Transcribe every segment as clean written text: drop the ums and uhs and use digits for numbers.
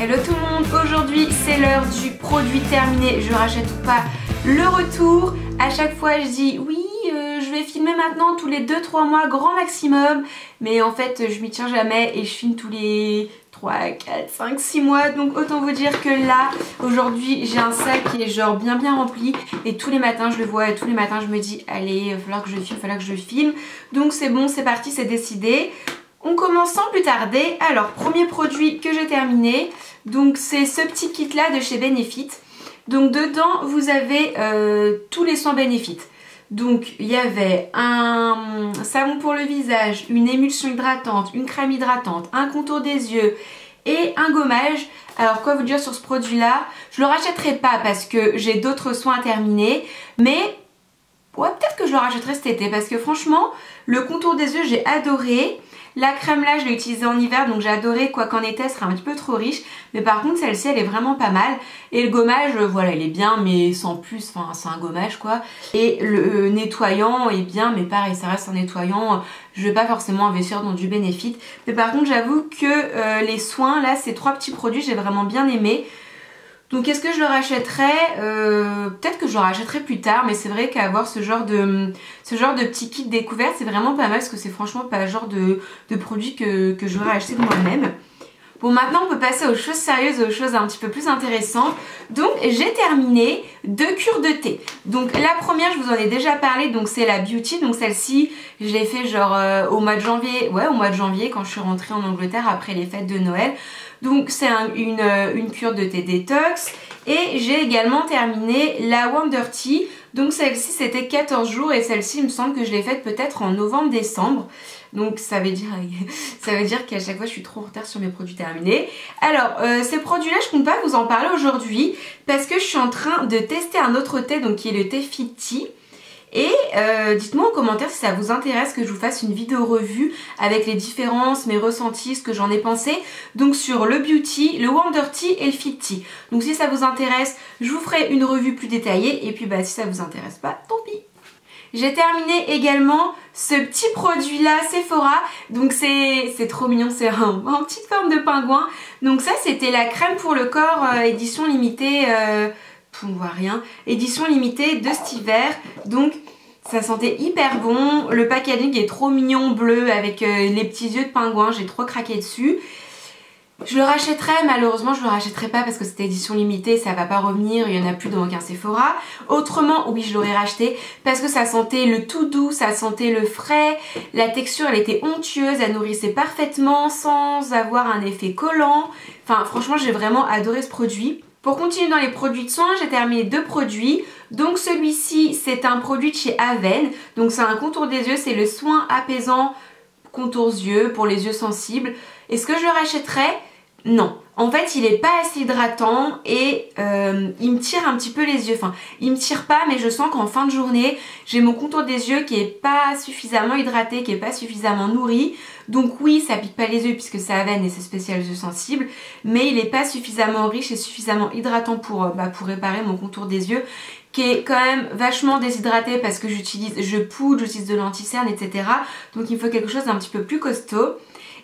Hello tout le monde, aujourd'hui c'est l'heure du produit terminé, je rachète ou pas, le retour. À chaque fois je dis oui, je vais filmer maintenant tous les 2-3 mois grand maximum, mais en fait je m'y tiens jamais et je filme tous les 3, 4, 5, 6 mois. Donc autant vous dire que là aujourd'hui j'ai un sac qui est genre bien rempli et tous les matins je le vois et tous les matins je me dis allez, il va falloir que je filme, donc c'est bon, c'est parti, c'est décidé. On commence sans plus tarder. Alors premier produit que j'ai terminé, donc c'est ce petit kit là de chez Benefit. Donc dedans vous avez tous les soins Benefit. Donc il y avait un savon pour le visage, une émulsion hydratante, une crème hydratante, un contour des yeux et un gommage. Alors quoi vous dire sur ce produit là, je le rachèterai pas parce que j'ai d'autres soins à terminer, mais ouais, peut-être que je le rachèterai cet été parce que franchement le contour des yeux j'ai adoré. La crème là je l'ai utilisée en hiver donc j'ai adoré, quoi qu'en été elle serait un petit peu trop riche, mais par contre celle-ci elle est vraiment pas mal. Et le gommage voilà il est bien mais sans plus, enfin c'est un gommage quoi. Et le nettoyant est bien mais pareil ça reste un nettoyant, je vais pas forcément investir dans du Benefit. Mais par contre j'avoue que les soins là, ces trois petits produits j'ai vraiment bien aimé. Donc est-ce que je le rachèterai? Peut-être que je le rachèterai plus tard, mais c'est vrai qu'avoir ce genre de petit kit découverte c'est vraiment pas mal parce que c'est franchement pas le genre de produit que j'aurais acheté de moi-même. Bon, maintenant on peut passer aux choses sérieuses, aux choses un petit peu plus intéressantes. Donc j'ai terminé 2 cures de thé. Donc la première je vous en ai déjà parlé, donc c'est la Beauty. Donc celle-ci je l'ai fait genre au mois de janvier, ouais au mois de janvier quand je suis rentrée en Angleterre après les fêtes de Noël. Donc c'est une cure de thé détox. Et j'ai également terminé la Wonder Tea. Donc celle-ci c'était 14 jours et celle-ci il me semble que je l'ai faite peut-être en novembre-décembre. Donc ça veut dire qu'à chaque fois je suis trop en retard sur mes produits terminés. Alors ces produits là je compte pas vous en parler aujourd'hui parce que je suis en train de tester un autre thé, donc qui est le thé Fit Tea. Et dites-moi en commentaire si ça vous intéresse que je vous fasse une vidéo revue avec les différences, mes ressentis, ce que j'en ai pensé. Donc sur le Beauty, le Wonder Tea et le Fit Tea. Donc si ça vous intéresse, je vous ferai une revue plus détaillée. Et puis bah si ça vous intéresse pas, tant pis. J'ai terminé également ce petit produit là Sephora. Donc c'est trop mignon, c'est en petite forme de pingouin. Donc ça c'était la crème pour le corps édition limitée, on voit rien, édition limitée de cet hiver. Donc ça sentait hyper bon. Le packaging est trop mignon, bleu avec les petits yeux de pingouin, j'ai trop craqué dessus. Je le rachèterai, malheureusement je le rachèterai pas parce que c'était édition limitée, ça va pas revenir, il y en a plus dans aucun Sephora. Autrement, oui je l'aurais racheté parce que ça sentait le tout doux, ça sentait le frais, la texture elle était onctueuse, elle nourrissait parfaitement sans avoir un effet collant. Enfin franchement j'ai vraiment adoré ce produit. Pour continuer dans les produits de soins, j'ai terminé 2 produits. Donc celui-ci c'est un produit de chez Aven, donc c'est un contour des yeux, c'est le soin apaisant contours yeux pour les yeux sensibles. Est-ce que je le rachèterai? Non. En fait il est pas assez hydratant et il me tire un petit peu les yeux. Enfin il me tire pas mais je sens qu'en fin de journée j'ai mon contour des yeux qui est pas suffisamment hydraté, qui est pas suffisamment nourri. Donc oui ça pique pas les yeux puisque c'est Aven et c'est spécial yeux sensibles, mais il est pas suffisamment riche et suffisamment hydratant pour réparer mon contour des yeux qui est quand même vachement déshydraté parce que je poudre, j'utilise de l'anti-cerne etc. Donc il me faut quelque chose d'un petit peu plus costaud.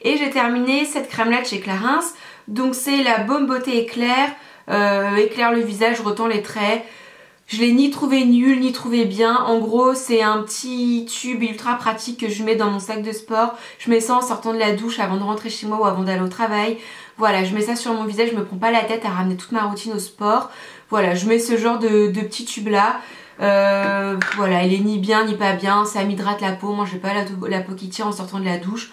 Et j'ai terminé cette crème là de chez Clarins. Donc c'est la Baume Beauté Éclair, éclaire le visage, retend les traits. Je l'ai ni trouvé nul ni trouvé bien. En gros c'est un petit tube ultra pratique que je mets dans mon sac de sport. Je mets ça en sortant de la douche avant de rentrer chez moi ou avant d'aller au travail. Voilà, je mets ça sur mon visage, je me prends pas la tête à ramener toute ma routine au sport. Voilà, je mets ce genre de petit tube là. Voilà, il est ni bien ni pas bien, ça m'hydrate la peau. Moi j'ai pas la peau qui tire en sortant de la douche.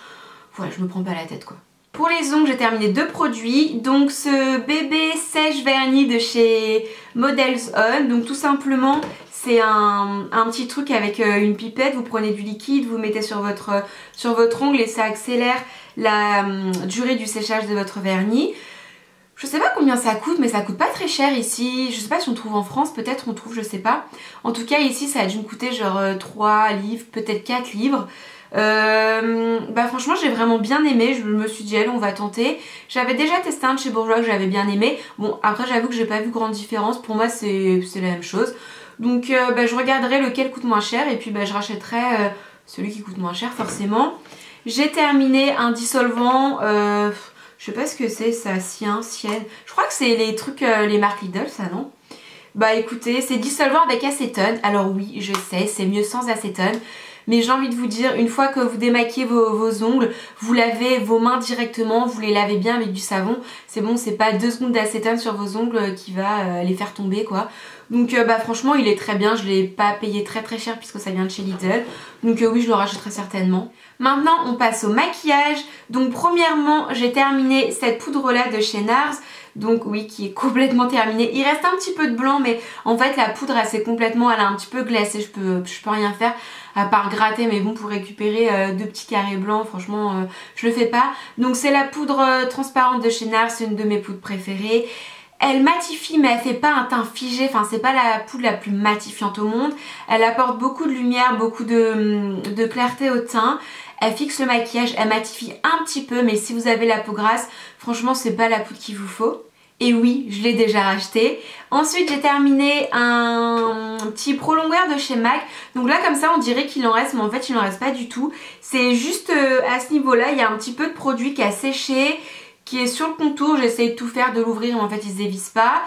Voilà, je me prends pas la tête quoi. Pour les ongles, j'ai terminé 2 produits. Donc ce bébé sèche vernis de chez Models On. Donc tout simplement, c'est un petit truc avec une pipette. Vous prenez du liquide, vous mettez sur votre ongle et ça accélère la durée du séchage de votre vernis. Je sais pas combien ça coûte, mais ça coûte pas très cher ici. Je sais pas si on trouve en France, peut-être on trouve, je sais pas. En tout cas ici ça a dû me coûter genre 3 livres, peut-être 4 livres. Franchement j'ai vraiment bien aimé, je me suis dit allez on va tenter. J'avais déjà testé un de chez Bourjois que j'avais bien aimé. Bon après j'avoue que j'ai pas vu grande différence, pour moi c'est la même chose. Donc je regarderai lequel coûte moins cher et puis je rachèterai celui qui coûte moins cher forcément. J'ai terminé un dissolvant, Je sais pas ce que c'est ça, sienne. Je crois que c'est les trucs, les marques Lidl ça non? Bah écoutez, c'est dissolvant avec acétone. Alors oui, je sais, c'est mieux sans acétone. Mais j'ai envie de vous dire, une fois que vous démaquillez vos ongles, vous lavez vos mains directement, vous les lavez bien avec du savon. C'est bon, c'est pas 2 secondes d'acétone sur vos ongles qui va les faire tomber quoi. Donc bah franchement il est très bien, je l'ai pas payé très cher puisque ça vient de chez Lidl. Donc oui je le rachèterai certainement. Maintenant on passe au maquillage. Donc premièrement j'ai terminé cette poudre là de chez NARS. Donc oui qui est complètement terminée. Il reste un petit peu de blanc mais en fait la poudre elle s'est complètement, elle a un petit peu glacé. Je peux rien faire à part gratter, mais bon pour récupérer 2 petits carrés blancs franchement je le fais pas. Donc c'est la poudre transparente de chez NARS, c'est une de mes poudres préférées. Elle matifie mais elle fait pas un teint figé, enfin c'est pas la poudre la plus matifiante au monde. Elle apporte beaucoup de lumière, beaucoup de clarté au teint. Elle fixe le maquillage, elle matifie un petit peu mais si vous avez la peau grasse, franchement c'est pas la poudre qu'il vous faut. Et oui, je l'ai déjà racheté. Ensuite, j'ai terminé un petit prolongeur de chez MAC. Donc là, comme ça, on dirait qu'il en reste, mais en fait, il n'en reste pas du tout. C'est juste à ce niveau-là, il y a un petit peu de produit qui a séché, qui est sur le contour. J'ai essayé de tout faire, de l'ouvrir, mais en fait, il se dévisse pas.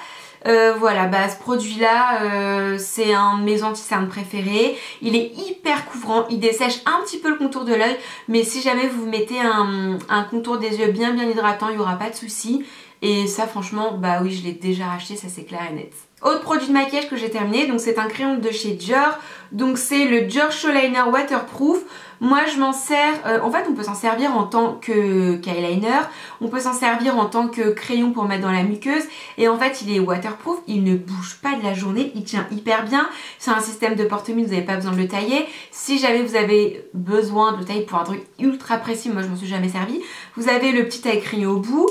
Voilà, bah ce produit-là, c'est un de mes anti-cernes préférés. Il est hyper couvrant, il dessèche un petit peu le contour de l'œil. Mais si jamais vous mettez un contour des yeux bien hydratant, il n'y aura pas de souci. Et ça franchement, bah oui je l'ai déjà racheté, ça c'est clair et net. Autre produit de maquillage que j'ai terminé, donc c'est un crayon de chez Dior. Donc c'est le Dior Show Liner Waterproof. Moi je m'en sers, en fait on peut s'en servir en tant qu'eyeliner, on peut s'en servir en tant que crayon pour mettre dans la muqueuse. Et en fait il est waterproof, il ne bouge pas de la journée, il tient hyper bien. C'est un système de porte-mine, vous n'avez pas besoin de le tailler. Si jamais vous avez besoin de le tailler pour un truc ultra précis, moi je m'en suis jamais servi. Vous avez le petit taille-crayon au bout.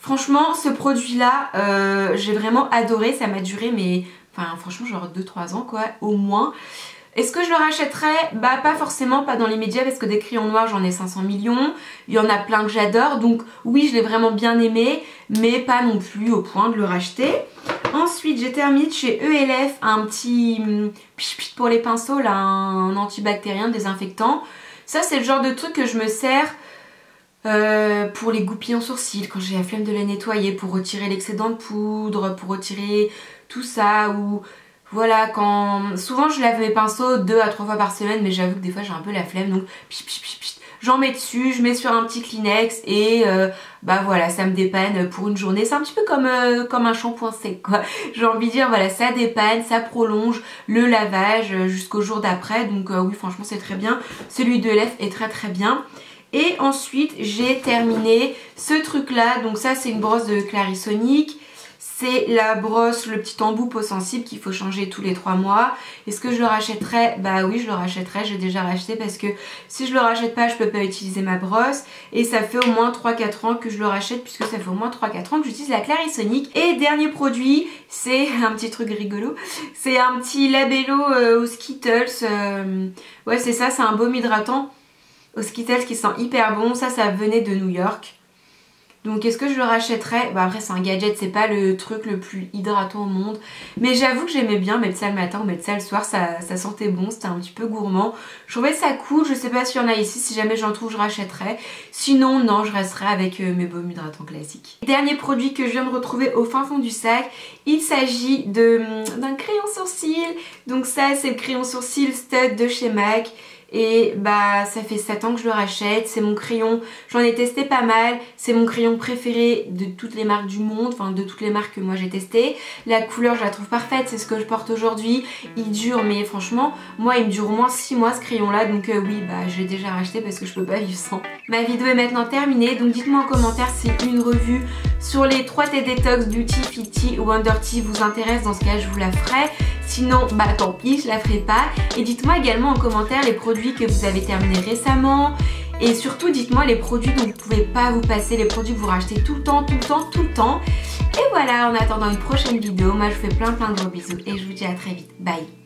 Franchement, ce produit-là, j'ai vraiment adoré. Ça m'a duré, mais enfin, franchement, genre 2-3 ans, quoi, au moins. Est-ce que je le rachèterais? Bah, pas forcément, pas dans les médias, parce que des crayons noirs, j'en ai 500 millions. Il y en a plein que j'adore. Donc, oui, je l'ai vraiment bien aimé, mais pas non plus au point de le racheter. Ensuite, j'ai terminé chez ELF un petit pich pour les pinceaux, là, un antibactérien, désinfectant. Ça, c'est le genre de truc que je me sers pour les goupilles en sourcils, quand j'ai la flemme de les nettoyer, pour retirer l'excédent de poudre, pour retirer tout ça, ou voilà, quand souvent je lave mes pinceaux 2 à 3 fois par semaine, mais j'avoue que des fois j'ai un peu la flemme, donc j'en mets dessus, je mets sur un petit Kleenex et bah voilà, ça me dépanne pour une journée. C'est un petit peu comme un shampoing sec quoi. J'ai envie de dire voilà, ça dépanne, ça prolonge le lavage jusqu'au jour d'après, donc oui franchement c'est très bien. Celui de ELF est très bien. Et ensuite j'ai terminé ce truc là, donc ça c'est une brosse de Clarisonic. C'est la brosse, le petit embout peau sensible qu'il faut changer tous les 3 mois. Est-ce que je le rachèterais? Bah oui je le rachèterais, j'ai déjà racheté parce que si je le rachète pas je peux pas utiliser ma brosse. Et ça fait au moins 3-4 ans que je le rachète puisque ça fait au moins 3-4 ans que j'utilise la Clarisonic. Et dernier produit, c'est un petit truc rigolo. C'est un petit labello aux Skittles. Ouais c'est ça, c'est un baume hydratant aux Skittles qui sent hyper bon. Ça venait de New York. Donc est-ce que je le rachèterais? Bah après c'est un gadget, c'est pas le truc le plus hydratant au monde. Mais j'avoue que j'aimais bien mettre ça le matin ou mettre ça le soir, ça sentait bon, c'était un petit peu gourmand. Je trouvais ça cool, je sais pas s'il y en a ici, si jamais j'en trouve je rachèterais. Sinon non, je resterai avec mes baumes hydratants classiques. Dernier produit que je viens de retrouver au fin fond du sac, il s'agit d'un crayon sourcil. Donc ça c'est le crayon sourcil Stud de chez MAC. Et bah ça fait 7 ans que je le rachète, c'est mon crayon, j'en ai testé pas mal, c'est mon crayon préféré de toutes les marques du monde, enfin de toutes les marques que moi j'ai testées. La couleur je la trouve parfaite, c'est ce que je porte aujourd'hui, il dure mais franchement moi il me dure au moins 6 mois ce crayon là, donc oui bah je l'ai déjà racheté parce que je peux pas vivre sans. Ma vidéo est maintenant terminée, donc dites-moi en commentaire si une revue sur les 3 T Detox Beauty, Fitty ou Wonder Tea vous intéresse, dans ce cas je vous la ferai. Sinon bah tant pis, je la ferai pas. Et dites-moi également en commentaire les produits que vous avez terminés récemment. Et surtout dites-moi les produits dont vous ne pouvez pas vous passer, les produits que vous rachetez tout le temps. Et voilà, en attendant une prochaine vidéo, moi je vous fais plein de gros bisous et je vous dis à très vite. Bye.